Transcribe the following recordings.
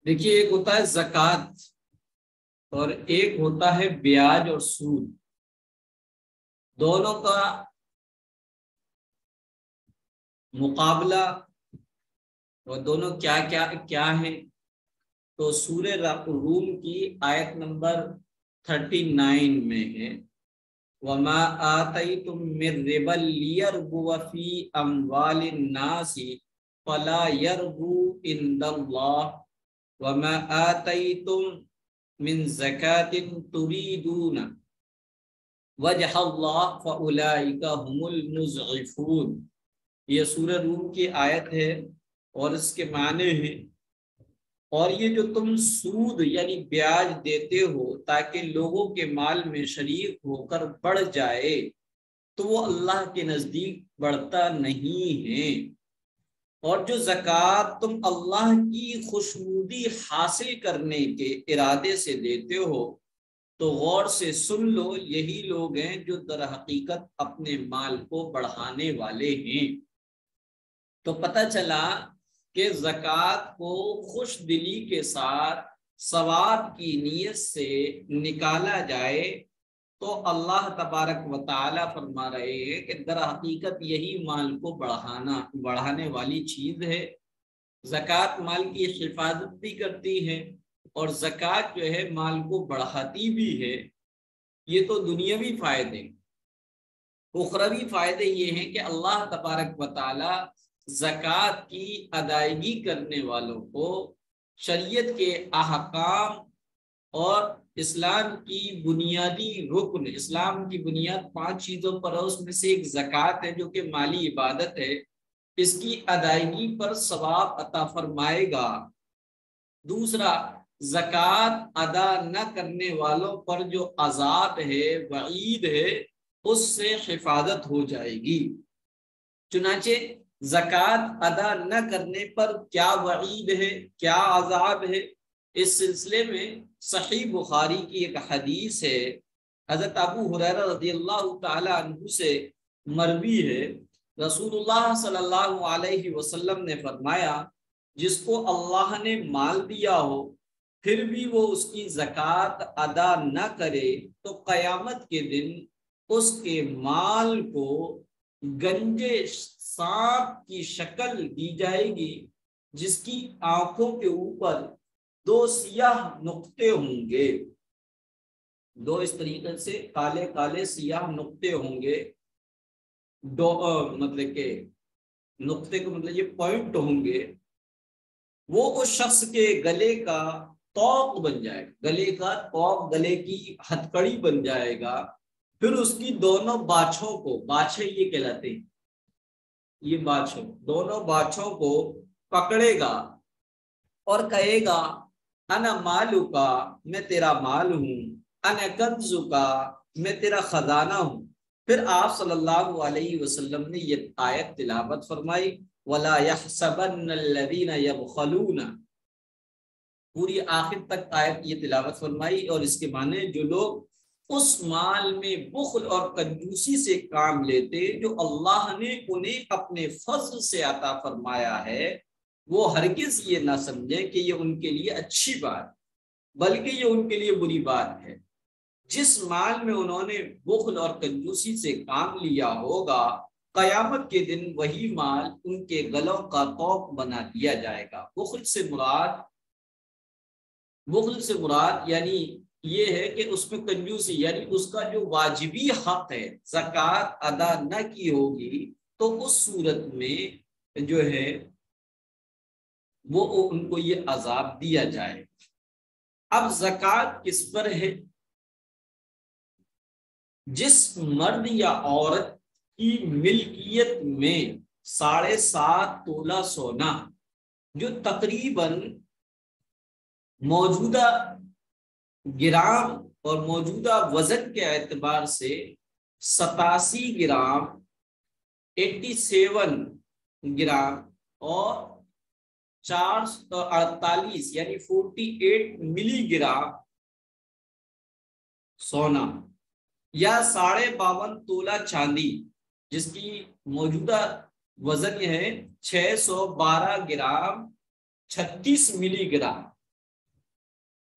دیکھیے، ایک ہوتا ہے زکوٰۃ اور ایک ہوتا ہے بیاج اور سود۔ دونوں کا مقابلہ اور دونوں کیا ہیں، تو سورہ روم کی آیت نمبر 39 میں ہے، وَمَا آتَيْتُم مِّن رِّبًا لِّيَرْبُوَ فِي أَمْوَالِ النَّاسِ فَلَا يَرْبُو عِندَ اللَّهِ وَمَا آتَيْتُم مِّن زَكَاةٍ تُرِيدُونَ وَجْهَ اللَّهِ فَأُولَٰئِكَ هُمُ الْمُضْعِفُونَ۔ یہ سورہ روم کی آیت ہے اور اس کے معنی ہیں، اور یہ جو تم سود یعنی بیاج دیتے ہو تاکہ لوگوں کے مال میں شریک ہو کر بڑھ جائے، تو وہ اللہ کے نزدیک بڑھتا نہیں ہے۔ اور جو زکوٰۃ تم اللہ کی خوشنودی حاصل کرنے کے ارادے سے دیتے ہو، تو غور سے سن لو، یہی لوگ ہیں جو در حقیقت اپنے مال کو بڑھانے والے ہیں۔ تو پتہ چلا کہ زکوٰۃ کو خوش دلی کے ساتھ ثواب کی نیت سے نکالا جائے تو اللہ تبارک و تعالیٰ فرما رہے ہیں کہ در حقیقت یہی مال کو بڑھانے والی چیز ہے۔ زکوٰۃ مال کی حفاظت بھی کرتی ہے اور زکوٰۃ جو ہے مال کو بڑھاتی بھی ہے۔ یہ تو دنیاوی فائدے۔ اخروی فائدے یہ ہیں کہ اللہ تبارک و تعالیٰ زکوٰۃ کی ادائیگی کرنے والوں کو شریعت کے احکام اور اسلام کی بنیادی رکن، اسلام کی بنیاد 5 چیزوں پر ہے، اس میں سے ایک زکوٰۃ ہے جو کہ مالی عبادت ہے، اس کی ادائیگی پر ثواب عطا فرمائے گا۔ دوسرا، زکوٰۃ ادا نہ کرنے والوں پر جو عذاب ہے، وعید ہے، اس سے حفاظت ہو جائے گی۔ چنانچہ زکوٰۃ ادا نہ کرنے پر کیا وعید ہے، کیا عذاب ہے، اس سلسلے میں صحیح بخاری کی ایک حدیث ہے، حضرت ابو ہریرہ رضی اللہ تعالی عنہ سے مروی ہے، رسول اللہ صلی اللہ علیہ وسلم نے فرمایا، جس کو اللہ نے مال دیا ہو پھر بھی وہ اس کی زکوٰۃ ادا نہ کرے تو قیامت کے دن اس کے مال کو گنجے سانپ کی شکل دی جائے گی، جس کی آنکھوں کے اوپر 2 سیاہ نقطے ہوں گے، 2 اس طریقے سے کالے کالے سیاہ نقطے ہوں گے، مطلب کہ نقطے کو مطلب یہ پوائنٹ ہوں گے، وہ اس شخص کے گلے کا توق بن جائے گا، گلے کا توق، گلے کی ہتھکڑی بن جائے گا، پھر اس کی دونوں باچھوں کو، باچھیں یہ کہلاتے ہیں، یہ باچھوں، دونوں باچھوں کو پکڑے گا اور کہے گا، انا مالو کا، میں تیرا مال ہوں، انا کنزو کا، میں تیرا خزانہ ہوں۔ پھر آپ صلی اللہ علیہ وسلم نے یہ آیت تلاوت فرمائی، وَلَا يَحْسَبَنَّ الَّذِينَ يَبْخَلُونَ، پوری آخر تک آیت یہ تلاوت فرمائی، اور اس کے معنی جو لوگ اس مال میں بخل اور کنجوسی سے کام لیتے جو اللہ نے انہیں اپنے فضل سے عطا فرمایا ہے، وہ ہرگز یہ نہ سمجھیں کہ یہ ان کے لیے اچھی بات، بلکہ یہ ان کے لیے بری بات ہے۔ جس مال میں انہوں نے بخل اور کنجوسی سے کام لیا ہوگا، قیامت کے دن وہی مال ان کے گلوں کا طوق بنا دیا جائے گا۔ بخل سے مراد یعنی یہ ہے کہ اس میں کنجوسی، یعنی اس کا جو واجبی حق ہے، زکوٰۃ ادا نہ کی ہوگی تو اس صورت میں جو ہے وہ ان کو یہ عذاب دیا جائے۔ اب زکوٰۃ کس پر ہے؟ جس مرد یا عورت کی ملکیت میں 7.5 تولہ سونا، جو تقریباً موجودہ گرام اور موجودہ وزن کے اعتبار سے 87 گرام، 87 گرام اور 448 یعنی 48 ملی گرام سونا، یا 52.5 تولہ چاندی، جس کی موجودہ وزن ہے 612 گرام 36 ملی گرام،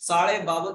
52.5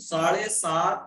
7.5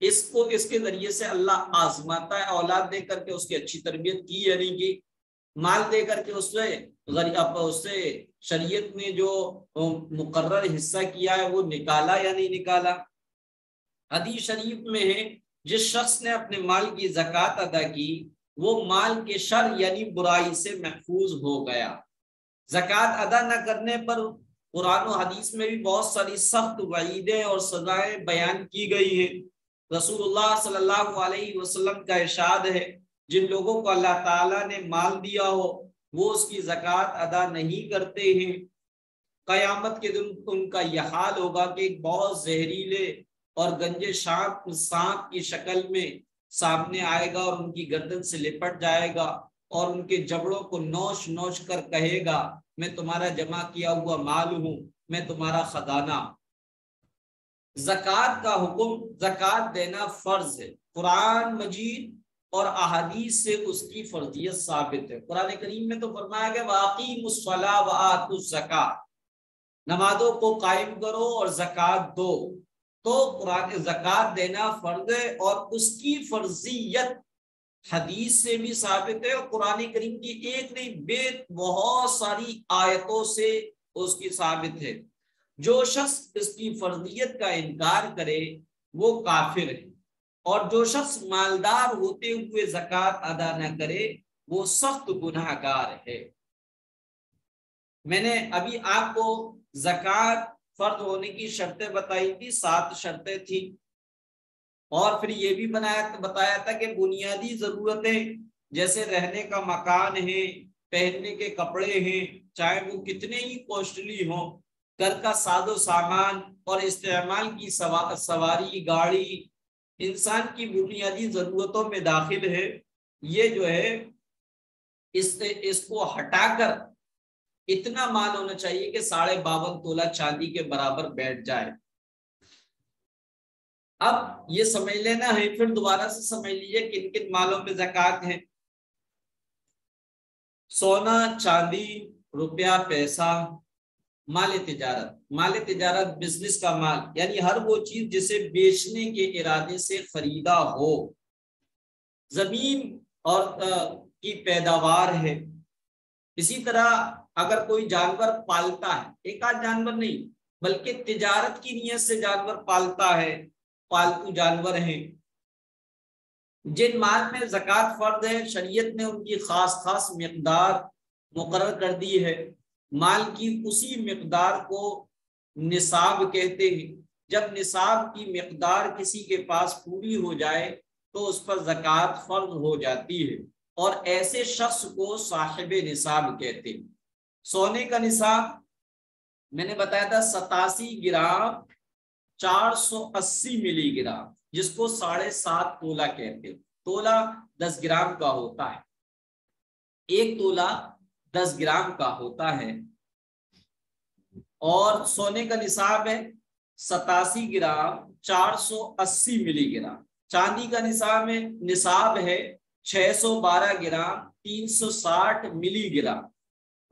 اس کو اس کے ذریعے سے اللہ آزماتا ہے، اولاد دے کر کے اس کی اچھی تربیت کی یا نہیں کی، مال دے کر کے اس سے شریعت نے جو مقرر حصہ کیا ہے وہ نکالا یا نہیں نکالا۔ حدیث شریف میں ہے جس شخص نے اپنے مال کی زکوٰۃ ادا کی وہ مال کے شر یعنی برائی سے محفوظ ہو گیا۔ زکوٰۃ ادا نہ کرنے پر قرآن و حدیث میں بھی بہت ساری سخت وعیدیں اور سزائیں بیان کی گئی ہیں۔ رسول اللہ صلی اللہ علیہ وسلم کا ارشاد ہے جن لوگوں کو اللہ تعالیٰ نے مال دیا ہو وہ اس کی زکوٰۃ ادا نہیں کرتے ہیں، قیامت کے دن ان کا یہ حال ہوگا کہ ایک بہت زہریلے اور گنجے سانپ کی شکل میں سامنے آئے گا اور ان کی گردن سے لپٹ جائے گا اور ان کے جبڑوں کو نوچ نوچ کر کہے گا میں تمہارا جمع کیا ہوا مال ہوں، میں تمہارا خزانہ۔ زکوٰۃ کا حکم، زکوٰۃ دینا فرض ہے، قرآن مجید اور احادیث سے اس کی فرضیت ثابت ہے۔ قرآن کریم میں تو فرمایا کہ وَأَقِیمُوا الصَّلَاةَ وَآتُوا الزَّکَاةَ، نمازوں کو قائم کرو اور زکوٰۃ دو۔ تو قرآن زکوٰۃ دینا فرض ہے اور اس کی فرضیت حدیث سے بھی ثابت ہے اور قرآن کریم کی ایک نہیں بہت ساری آیتوں سے اس کی ثابت ہے۔ جو شخص اس کی فرضیت کا انکار کرے وہ کافر ہے، اور جو شخص مالدار ہوتے ہوئے زکوٰۃ ادا نہ کرے وہ سخت گناہ گار ہے۔ میں نے ابھی آپ کو زکوٰۃ فرض ہونے کی شرطیں بتائی تھی، 7 شرطیں تھیں، اور پھر یہ بھی بتایا تھا کہ بنیادی ضرورتیں جیسے رہنے کا مکان ہے، پہننے کے کپڑے ہیں چاہے وہ کتنے ہی کوسٹلی ہوں، گھر کا ساز و سامان اور استعمال کی سواری گاڑی انسان کی بنیادی ضرورتوں میں داخل ہے۔ یہ جو ہے اس کو ہٹا کر اتنا مال ہونا چاہیے کہ 52.5 تولہ چاندی کے برابر بیٹھ جائے۔ اب یہ سمجھ لینا ہے، پھر دوبارہ سے سمجھ لیجیے کن کن مالوں میں زکوٰۃ ہے۔ سونا چاندی، روپیہ پیسہ، مال تجارت۔ مال تجارت بزنس کا مال یعنی ہر وہ چیز جسے بیچنے کے ارادے سے خریدا ہو۔ زمین اور کی پیداوار ہے۔ اسی طرح اگر کوئی جانور پالتا ہے، ایک آدھ جانور نہیں بلکہ تجارت کی نیت سے جانور پالتا ہے، پالتو جانور ہیں، جن مال میں زکوٰۃ فرض ہے شریعت نے ان کی خاص مقدار مقرر کر دی ہے۔ مال کی اسی مقدار کو نصاب کہتے ہیں۔ جب نصاب کی مقدار کسی کے پاس پوری ہو جائے تو اس پر زکوٰۃ فرض ہو جاتی ہے، اور ایسے شخص کو صاحب نصاب کہتے ہیں۔ سونے کا نصاب میں نے بتایا تھا 87 گرام 480 ملی گرام، جس کو 7.5 تولہ کہتے ہیں۔ تولہ 10 گرام کا ہوتا ہے، 1 تولہ 10 گرام کا ہوتا ہے، اور سونے کا نصاب ہے 87 گرام 480 ملی گرام۔ چاندی کا نصاب ہے 612 گرام 360 ملی گرام۔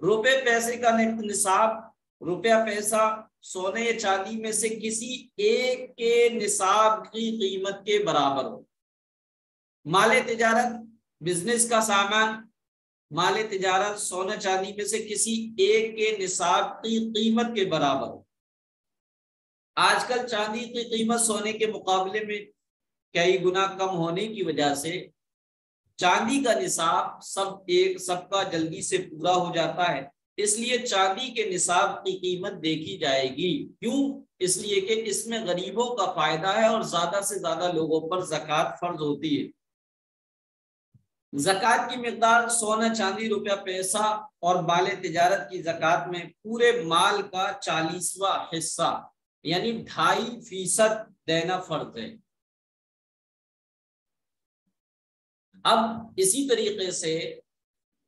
روپے پیسے کا نصاب، روپیہ پیسہ سونے یا چاندی میں سے کسی ایک کے نصاب کی قیمت کے برابر ہو۔ مال تجارت بزنس کا سامان، مال تجارت سونا چاندی میں سے کسی ایک کے نصاب کی قیمت کے برابر ہو۔ آج کل چاندی کی قیمت سونے کے مقابلے میں کئی گنا کم ہونے کی وجہ سے چاندی کا نصاب سب کا جلدی سے پورا ہو جاتا ہے، اس لیے چاندی کے نصاب کی قیمت دیکھی جائے گی۔ کیوں؟ اس لیے کہ اس میں غریبوں کا فائدہ ہے اور زیادہ سے زیادہ لوگوں پر زکوٰۃ فرض ہوتی ہے۔ زکوٰۃ کی مقدار سونا چاندی روپیہ پیسہ اور مال تجارت کی زکوٰۃ میں پورے مال کا 40واں حصہ یعنی 2.5% دینا فرض ہے۔ اب اسی طریقے سے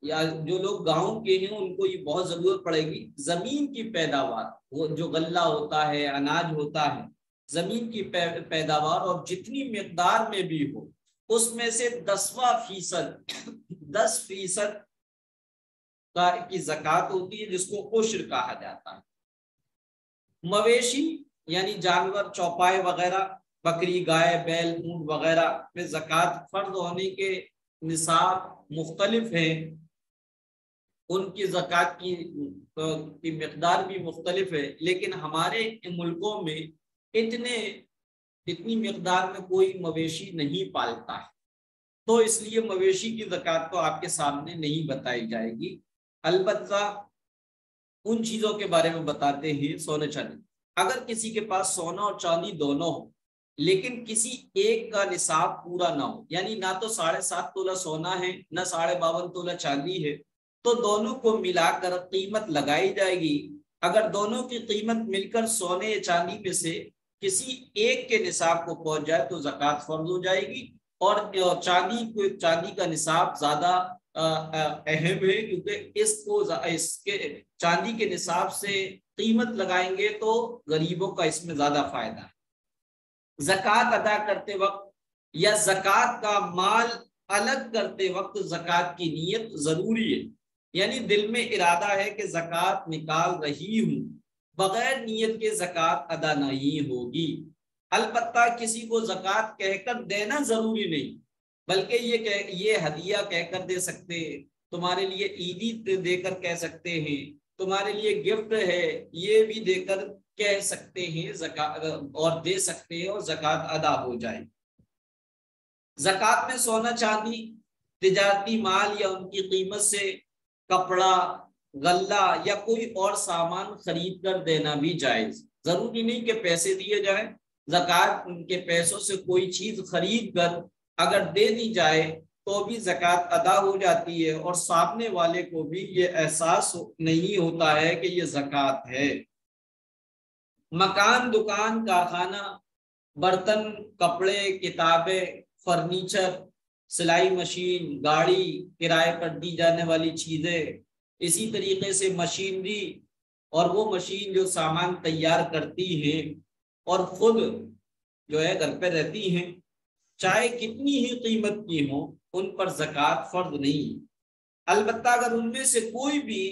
یا جو لوگ گاؤں کے ہیں ان کو یہ بہت ضرورت پڑے گی، زمین کی پیداوار، وہ جو غلہ ہوتا ہے اناج ہوتا ہے، زمین کی پیداوار اور جتنی مقدار میں بھی ہو اس میں سے 10% کی زکوٰۃ ہوتی ہے، جس کو عشر کہا جاتا ہے۔ مویشی یعنی جانور چوپائے وغیرہ بکری، گائے، بیل، اونٹ وغیرہ میں زکوٰۃ فرض ہونے کے نصاب مختلف ہیں، ان کی زکوٰۃ کی مقدار بھی مختلف ہے، لیکن ہمارے ملکوں میں اتنی مقدار میں کوئی مویشی نہیں پالتا ہے، تو اس لیے مویشی کی زکوٰۃ تو آپ کے سامنے نہیں بتائی جائے گی۔ البتہ ان چیزوں کے بارے میں بتاتے ہیں، سونے چاندی۔ اگر کسی کے پاس سونا اور چاندی دونوں ہو لیکن کسی ایک کا نصاب پورا نہ ہو، یعنی نہ تو 7.5 تولہ سونا ہے نہ 52.5 تولہ چاندی ہے، تو دونوں کو ملا کر قیمت لگائی جائے گی۔ اگر دونوں کی قیمت مل کر سونے یا چاندی میں سے کسی ایک کے نصاب کو پہنچ جائے تو زکوٰۃ فرض ہو جائے گی، اور چاندی کا نصاب زیادہ اہم ہے، کیونکہ اس کے چاندی کے نصاب سے قیمت لگائیں گے تو غریبوں کا اس میں زیادہ فائدہ ہے۔ زکوٰۃ ادا کرتے وقت یا زکوٰۃ کا مال الگ کرتے وقت زکوٰۃ کی نیت ضروری ہے، یعنی دل میں ارادہ ہے کہ زکوٰۃ نکال رہی ہوں، بغیر نیت کے زکوٰۃ ادا نہیں ہوگی۔ البتہ کسی کو زکوٰۃ کہہ کر دینا ضروری نہیں، بلکہ یہ ہدیہ کہہ کر دے سکتے ہیں، تمہارے لیے عیدی دے کر کہہ سکتے ہیں، تمہارے لیے گفٹ ہے، یہ بھی دے کر کہہ سکتے ہیں زکوٰۃ اور دے سکتے ہیں، اور زکوٰۃ ادا ہو جائے۔ زکوٰۃ میں سونا چاندی، تجارتی مال یا ان کی قیمت سے کپڑا، غلہ یا کوئی اور سامان خرید کر دینا بھی جائز، ضروری نہیں کہ پیسے دیے جائیں۔ زکوٰۃ ان کے پیسوں سے کوئی چیز خرید کر اگر دے دی جائے تو بھی زکوٰۃ ادا ہو جاتی ہے، اور سامنے والے کو بھی یہ احساس نہیں ہوتا ہے کہ یہ زکوٰۃ ہے۔ مکان، دکان، کارخانہ، برتن، کپڑے، کتابیں، فرنیچر، سلائی مشین، گاڑی، کرائے پر دی جانے والی چیزیں، اسی طریقے سے مشینری اور وہ مشین جو سامان تیار کرتی ہیں اور خود جو ہے گھر پہ رہتی ہیں، چاہے کتنی ہی قیمت کی ہوں، ان پر زکوٰۃ فرض نہیں۔ البتہ اگر ان میں سے کوئی بھی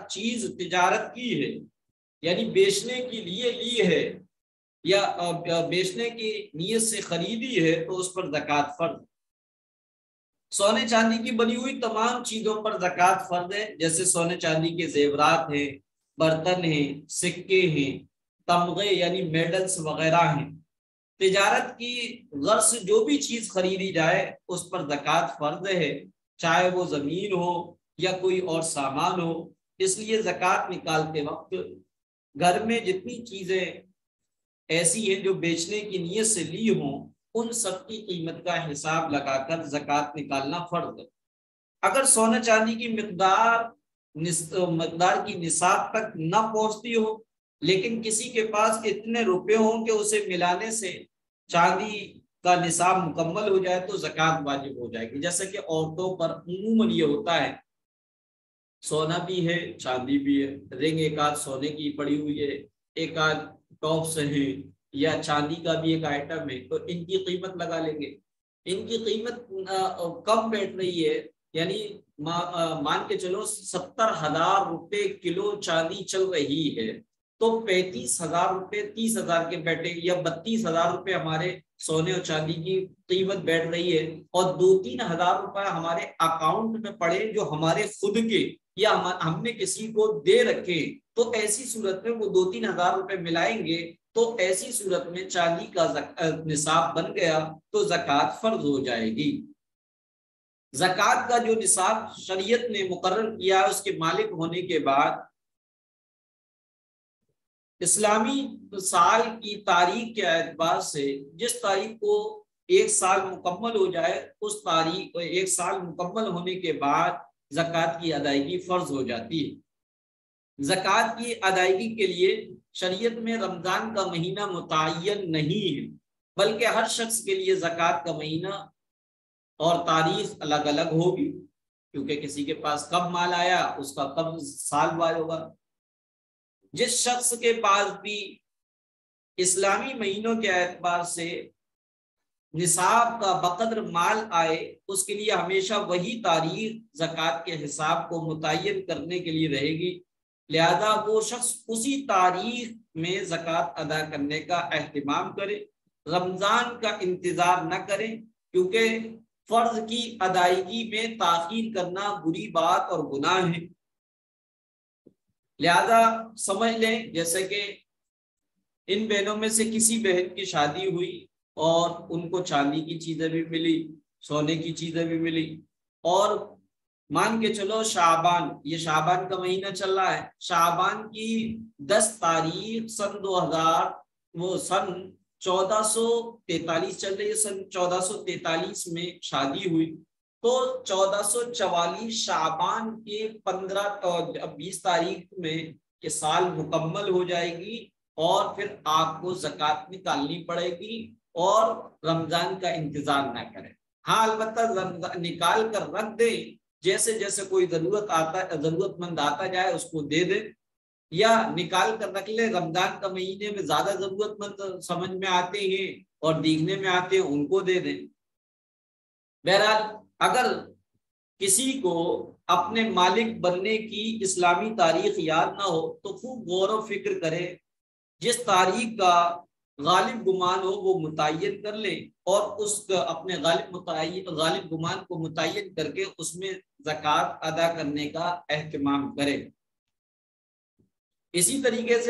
چیز تجارت کی ہے، یعنی بیچنے کے لیے لی ہے یا بیچنے کی نیت سے خریدی ہے، تو اس پر زکوٰۃ فرض۔ سونے چاندی کی بنی ہوئی تمام چیزوں پر زکوٰۃ فرض ہے، جیسے سونے چاندی کے زیورات ہیں، برتن ہیں، سکے ہیں، تمغے یعنی میڈلز وغیرہ ہیں۔ تجارت کی غرض سے جو بھی چیز خریدی جائے اس پر زکوٰۃ فرض ہے، چاہے وہ زمین ہو یا کوئی اور سامان ہو۔ اس لیے زکوٰۃ نکالتے وقت گھر میں جتنی چیزیں ایسی ہیں جو بیچنے کی نیت سے لی ہوں، ان سب کی قیمت کا حساب لگا کر زکوٰۃ نکالنا فرض ہے۔ اگر سونا چاندی کی مقدار کی نصاب تک نہ پہنچتی ہو، لیکن کسی کے پاس اتنے روپے ہوں کہ اسے ملانے سے چاندی کا نصاب مکمل ہو جائے تو زکوٰۃ واجب ہو جائے گی۔ جیسے کہ عورتوں پر عموماً یہ ہوتا ہے، سونا بھی ہے، چاندی بھی ہے، رنگ ایک آدھ سونے کی پڑی ہوئی ہے، ایک آدھ ٹاپس ہے یا چاندی کا بھی ایک آئٹم ہے، تو ان کی قیمت لگا لیں گے۔ ان کی قیمت کم بیٹھ رہی ہے، یعنی مان کے چلو 70,000 روپے کلو چاندی چل رہی ہے، تو 35,000 روپے 30,000 کے بیٹھے، یا 32,000 روپے ہمارے سونے اور چاندی کی قیمت بیٹھ رہی ہے، اور 2-3 ہزار روپے ہمارے اکاؤنٹ میں پڑے جو ہمارے خود کے یا ہم نے کسی کو دے رکھے، تو ایسی صورت میں وہ 2-3 ہزار روپے ملائیں گے، تو ایسی صورت میں چاندی کا نصاب بن گیا تو زکوٰۃ فرض ہو جائے گی۔ زکوٰۃ کا جو نصاب شریعت نے مقرر کیا اس کے مالک ہونے کے بعد اسلامی سال کی تاریخ کے اعتبار سے جس تاریخ کو 1 سال مکمل ہو جائے، اس تاریخ 1 سال مکمل ہونے کے بعد زکوٰۃ کی ادائیگی فرض ہو جاتی ہے۔ زکوٰۃ کی ادائیگی کے لیے شریعت میں رمضان کا مہینہ متعین نہیں ہے، بلکہ ہر شخص کے لیے زکوٰۃ کا مہینہ اور تاریخ الگ الگ ہوگی، کیونکہ کسی کے پاس کب مال آیا اس کا کب سال وار ہوگا۔ جس شخص کے پاس بھی اسلامی مہینوں کے اعتبار سے نصاب کا بقدر مال آئے، اس کے لیے ہمیشہ وہی تاریخ زکوٰۃ کے حساب کو متعین کرنے کے لیے رہے گی، لہذا وہ شخص اسی تاریخ میں زکوٰۃ ادا کرنے کا اہتمام کرے۔ رمضان کا انتظار نہ کریں، کیونکہ فرض کی ادائیگی میں تاخیر کرنا بری بات اور گناہ ہے۔ لہذا سمجھ لیں جیسے کہ ان بہنوں میں سے کسی بہن کی شادی ہوئی اور ان کو چاندی کی چیزیں بھی ملی، سونے کی چیزیں بھی ملی، اور مان کے چلو شعبان، یہ شعبان کا مہینہ چل رہا ہے، شعبان کی 10 تاریخ سن 2000 وہ سن 1443 چل رہی ہے، سن 1443 میں شادی ہوئی، تو 1444 شعبان کے 20 تاریخ میں کہ سال مکمل ہو جائے گی، اور پھر آپ کو زکوٰۃ نکالنی پڑے گی اور رمضان کا انتظار نہ کریں۔ ہاں البتہ نکال کر رکھ دیں، جیسے جیسے کوئی ضرورت مند آتا جائے اس کو دے دیں، یا نکال کر رکھ لیں، رمضان کا مہینے میں زیادہ ضرورت مند سمجھ میں آتے ہیں اور دیکھنے میں آتے ہیں ان کو دے دیں۔ بہرحال اگر کسی کو اپنے مالک بننے کی اسلامی تاریخ یاد نہ ہو تو خوب غور و فکر کرے، جس تاریخ کا غالب گمان ہو وہ متعین کر لیں، اور اس اپنے غالب گمان کو متعین کر کے اس میں زکوٰۃ ادا کرنے کا اہتمام کریں۔ اسی طریقے سے